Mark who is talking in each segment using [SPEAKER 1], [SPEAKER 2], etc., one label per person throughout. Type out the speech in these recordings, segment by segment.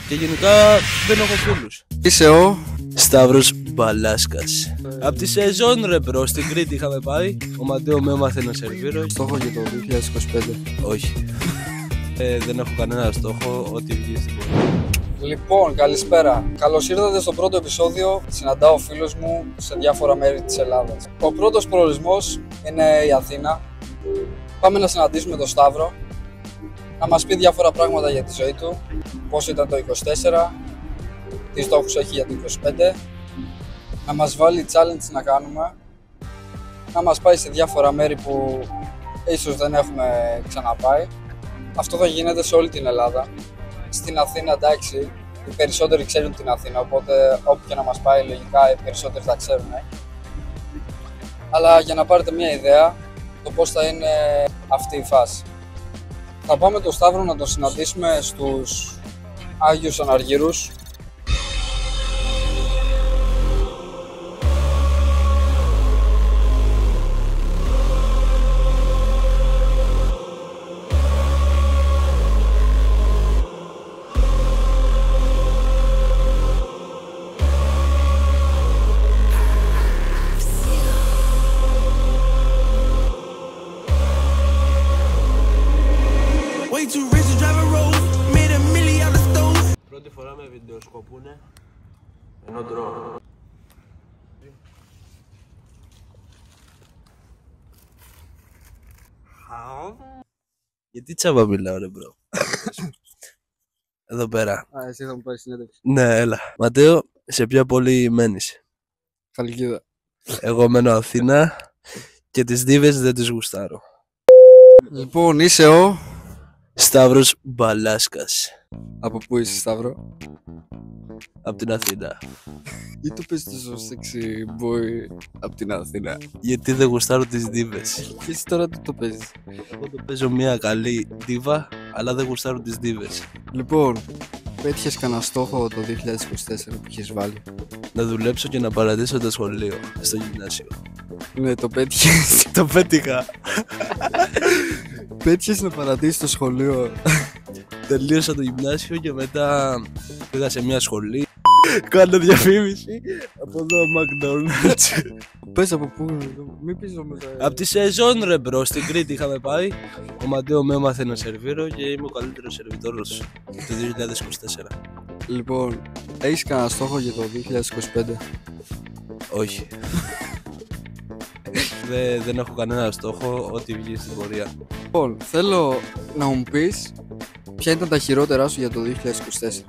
[SPEAKER 1] Και γενικά δεν έχω φίλους.
[SPEAKER 2] Είσαι ο
[SPEAKER 1] Σταύρος Μπαλάσκας. Απ' τη σεζόν ρε μπρο, στην Κρήτη είχαμε πάει. Ο Ματέο με έμαθε να σερβίρω.
[SPEAKER 2] στόχο για το 2025.
[SPEAKER 1] Όχι. Δεν έχω κανένα στόχο, ό,τι βγει στην πορεία.
[SPEAKER 2] Λοιπόν, καλησπέρα. Καλώς ήρθατε στο πρώτο επεισόδιο. Συναντάω φίλους μου σε διάφορα μέρη της Ελλάδας. Ο πρώτος προορισμός είναι η Αθήνα. Πάμε να συναντήσουμε τον Σταύρο, να μας πει διάφορα πράγματα για τη ζωή του, πώς ήταν το 24, τι στόχους έχει για το 25, να μας βάλει challenge να κάνουμε, να μας πάει σε διάφορα μέρη που ίσως δεν έχουμε ξαναπάει. Αυτό θα γίνεται σε όλη την Ελλάδα. Στην Αθήνα, εντάξει, οι περισσότεροι ξέρουν την Αθήνα, οπότε όπου και να μας πάει λογικά οι περισσότεροι θα ξέρουν. Αλλά για να πάρετε μια ιδέα το πώς θα είναι αυτή η φάση. Θα πάμε τον Σταύρο να τον συναντήσουμε στους Άγιους Αναργύρους.
[SPEAKER 1] Πρώτη φορά με βιντεοσκοπούνε, ενώ τρώω. Γιατί τσάμπα μιλάω ρε μπρο. Εδώ πέρα.
[SPEAKER 2] Α, εσύ θα μου πάρεις συνέντευξη.
[SPEAKER 1] Ναι, έλα. Ματέο, σε ποια πόλη μένεις?
[SPEAKER 2] Χαλκίδα.
[SPEAKER 1] Εγώ μένω Αθήνα και τις δίβες δεν τις γουστάρω.
[SPEAKER 2] Λοιπόν, είσαι ο...
[SPEAKER 1] Σταύρος Μπαλάσκας.
[SPEAKER 2] Από πού είσαι, Σταύρο?
[SPEAKER 1] Απ' την Αθήνα.
[SPEAKER 2] Ή το παίζεις τόσο sexy boy από την Αθήνα?
[SPEAKER 1] Γιατί δεν γουστάρω τις δίβες.
[SPEAKER 2] Και εσύ τώρα τι το παίζεις?
[SPEAKER 1] Εγώ το παίζω μια καλή δίβα, αλλά δεν γουστάρω τις δίβες.
[SPEAKER 2] Λοιπόν, πέτυχες κανένα στόχο το 2024 που είχες βάλει?
[SPEAKER 1] Να δουλέψω και να παρατήσω το σχολείο στο γυμνάσιο.
[SPEAKER 2] Ναι, το πέτυχες.
[SPEAKER 1] Το πέτυχα.
[SPEAKER 2] Πέτυχες να παρατήσεις το σχολείο?
[SPEAKER 1] Τελείωσα το γυμνάσιο και μετά πήγα σε μια σχολή. Κάνω διαφήμιση από εδώ McDonald's.
[SPEAKER 2] Πες από πού, μην πεις όμως.
[SPEAKER 1] Απ' τη σεζόν ρε μπρο, στην Κρήτη είχαμε πάει. Ο Ματέο με έμαθε να σερβίρω και είμαι ο καλύτερος σερβιτόρος το 2024.
[SPEAKER 2] Λοιπόν, έχεις κανένα στόχο για το 2025?
[SPEAKER 1] Όχι. Δεν έχω κανένα στόχο, ό,τι βγει στην πορεία.
[SPEAKER 2] Λοιπόν, θέλω να μου πεις ποια ήταν τα χειρότερά σου για το 2024.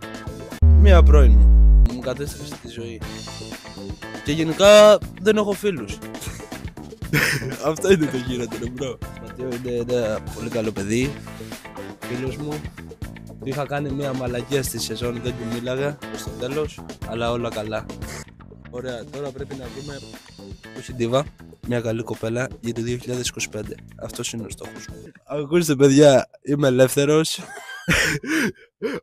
[SPEAKER 1] Μία πρώην μου κατέστρεψε τη ζωή. Και γενικά δεν έχω φίλους. Αυτό είναι το χειρότερο μπρο. Ματέο είναι ένα πολύ καλό παιδί, φίλος μου. Του είχα κάνει μια μαλακία στη σεζόν, δεν του μίλαγα στο τέλος, αλλά όλα καλά. Ωραία, τώρα πρέπει να βρούμε πώς Ντίβα, μια καλή κοπέλα για το 2025. Αυτός είναι ο στόχος μου. Ακούστε παιδιά, είμαι ελεύθερος.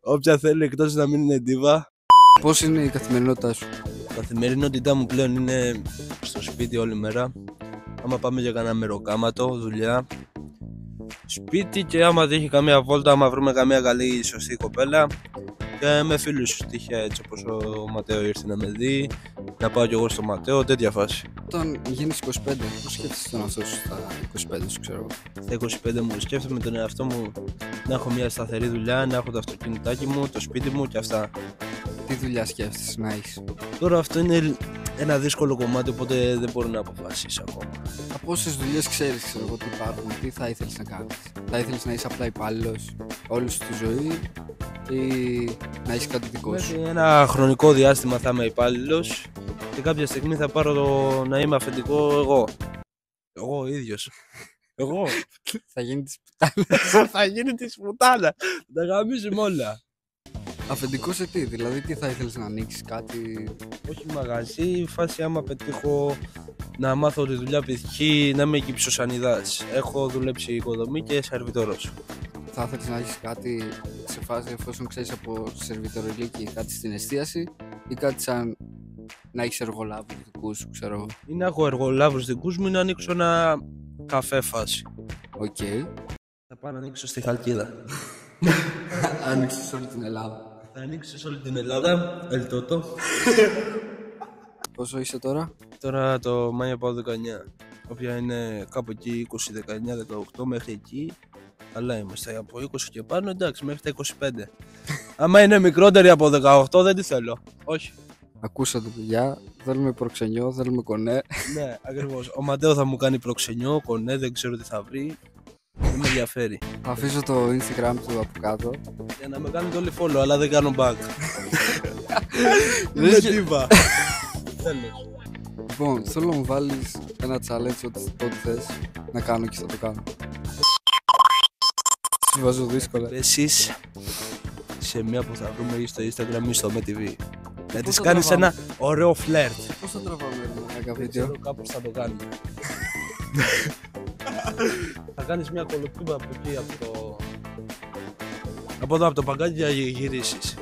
[SPEAKER 1] Όποια θέλει εκτός να μην είναι Ντίβα.
[SPEAKER 2] Πώς είναι η καθημερινότητά σου?
[SPEAKER 1] Η καθημερινότητά μου πλέον είναι στο σπίτι όλη μέρα. Άμα πάμε για κανένα μεροκάματο, δουλειά, σπίτι, και άμα τύχει καμία βόλτα, άμα βρούμε καμία καλή σωστή κοπέλα, και με φίλους τυχαία, έτσι όπως ο Ματέο ήρθε να με δει, να πάω κι εγώ στο Ματέο, τέτοια φάση.
[SPEAKER 2] Όταν γίνεις 25, πώς σκέφτεσαι τον εαυτό σου στα 25 σου, ξέρω?
[SPEAKER 1] Στα 25 μου σκέφτομαι τον εαυτό μου να έχω μια σταθερή δουλειά, να έχω το αυτοκίνητάκι μου, το σπίτι μου και αυτά.
[SPEAKER 2] Τι δουλειά σκέφτεσαι να έχεις?
[SPEAKER 1] Τώρα αυτό είναι ένα δύσκολο κομμάτι, οπότε δεν μπορώ να αποφασίσω ακόμα.
[SPEAKER 2] Από όσες δουλειές ξέρεις, ξέρω εγώ, τι υπάρχουν, τι θα ήθελες να κάνεις? Θα ήθελες να είσαι απλά υπάλληλος όλη σου τη ζωή ή να έχεις κάτι δικό σου?
[SPEAKER 1] Μέχρι ένα χρονικό διάστημα θα είμαι υπάλληλος και κάποια στιγμή θα πάρω να είμαι αφεντικό εγώ. Εγώ ο ίδιος. Εγώ.
[SPEAKER 2] Θα γίνει της πουτάνας.
[SPEAKER 1] Θα γίνει της πουτάνα. Τα γαμίζουμε όλα.
[SPEAKER 2] Αφεντικό σε τι, δηλαδή τι θα ήθελες να ανοίξεις, κάτι?
[SPEAKER 1] Όχι μαγαζί, φάση άμα πετύχω να μάθω τη δουλειά π.χ. να είμαι κυψοσανιδάς. Έχω δουλέψει οικοδομή και σερβιτόρος.
[SPEAKER 2] Θα ήθελες να έχεις κάτι σε φάση, εφόσον ξέρεις από σερβιτορολίκη, κάτι στην εστίαση ή κάτι σαν να έχεις εργολάβους δικούς σου, ξέρω εγώ?
[SPEAKER 1] Ή να έχω εργολάβους δικούς μου ή να ανοίξω ένα καφέ φάση.
[SPEAKER 2] Οκ.
[SPEAKER 1] Θα πάω να ανοίξω στη Χαλκίδα.
[SPEAKER 2] Άνοιξες όλη την Ελλάδα.
[SPEAKER 1] Θα ανοίξει σε όλη την Ελλάδα. Ελτότο.
[SPEAKER 2] Πόσο είσαι τώρα?
[SPEAKER 1] Τώρα το Μάιο πάω 19. Όποια είναι κάπου εκεί 20, 19, 18 μέχρι εκεί. Αλλά είμαστε από 20 και πάνω, εντάξει, μέχρι τα 25. Άμα είναι μικρότερη από 18 δεν τη θέλω. Όχι.
[SPEAKER 2] Ακούσατε, παιδιά. Θέλουμε προξενιό, θέλουμε κονέ.
[SPEAKER 1] Ναι, ακριβώς. Ο Ματέο θα μου κάνει προξενιό, κονέ, δεν ξέρω τι θα βρει. Δεν με ενδιαφέρει.
[SPEAKER 2] Θα αφήσω το Instagram του από κάτω.
[SPEAKER 1] Για να με κάνετε όλοι follow, αλλά δεν κάνω back.
[SPEAKER 2] Δεν
[SPEAKER 1] Δεν
[SPEAKER 2] έχει-
[SPEAKER 1] τύπα. Τέλος.
[SPEAKER 2] Λοιπόν, θέλω να μου βάλεις ένα challenge ό,τι θες να κάνω και θα το κάνω. Σου βάζω δύσκολα.
[SPEAKER 1] Εσείς σε μία που θα βρούμε ή στο Instagram ή στο MeTV. Να της
[SPEAKER 2] το
[SPEAKER 1] κάνεις
[SPEAKER 2] τραβάμε?
[SPEAKER 1] ένα ωραίο φλερτ.
[SPEAKER 2] Πώς θα τραβάμε ένα
[SPEAKER 1] Δεν
[SPEAKER 2] βίντεο?
[SPEAKER 1] ξέρω, κάπως θα το κάνουμε. Θα κάνεις μια κολοτούμπα από εκεί, από εδώ, από το παγκάκι για να γυρίσεις.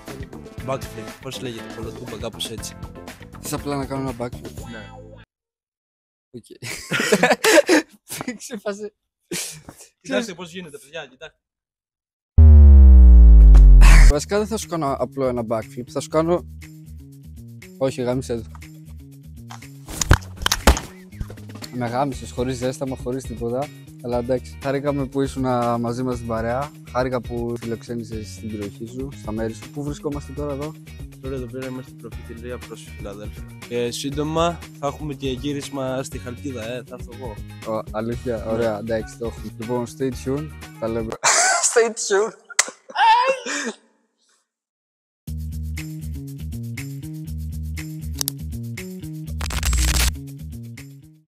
[SPEAKER 1] Backflip, πώς λέγεται, κολοτούμπα, κάπως έτσι.
[SPEAKER 2] Θες απλά να κάνω ένα backflip?
[SPEAKER 1] Ναι.
[SPEAKER 2] Οκ. Ξέφασε.
[SPEAKER 1] Κοιτάξτε πώς γίνεται, παιδιά, κοιτάξτε.
[SPEAKER 2] Βασικά δεν θα σου κάνω απλό ένα backflip, θα σου κάνω... Όχι, γάμισε το. Με γάμισες χωρίς ζέσταμα, χωρίς τίποτα. Αλλά εντάξει, χάρηκαμε που ήσουν μαζί μας στην παρέα. Χάρηκα που φιλοξένησες στην περιοχή σου, στα μέρη σου. Πού βρισκόμαστε τώρα εδώ?
[SPEAKER 1] Τώρα εδώ πέρα είμαστε στην προφητηλία προς Φιλαδέλφια. Και σύντομα θα έχουμε και γύρισμα στη Χαλκίδα, θα έρθω εγώ.
[SPEAKER 2] Αλήθεια, ωραία, εντάξει, το έχουμε. Λοιπόν, stay tuned, τα λέμε. Stay tuned.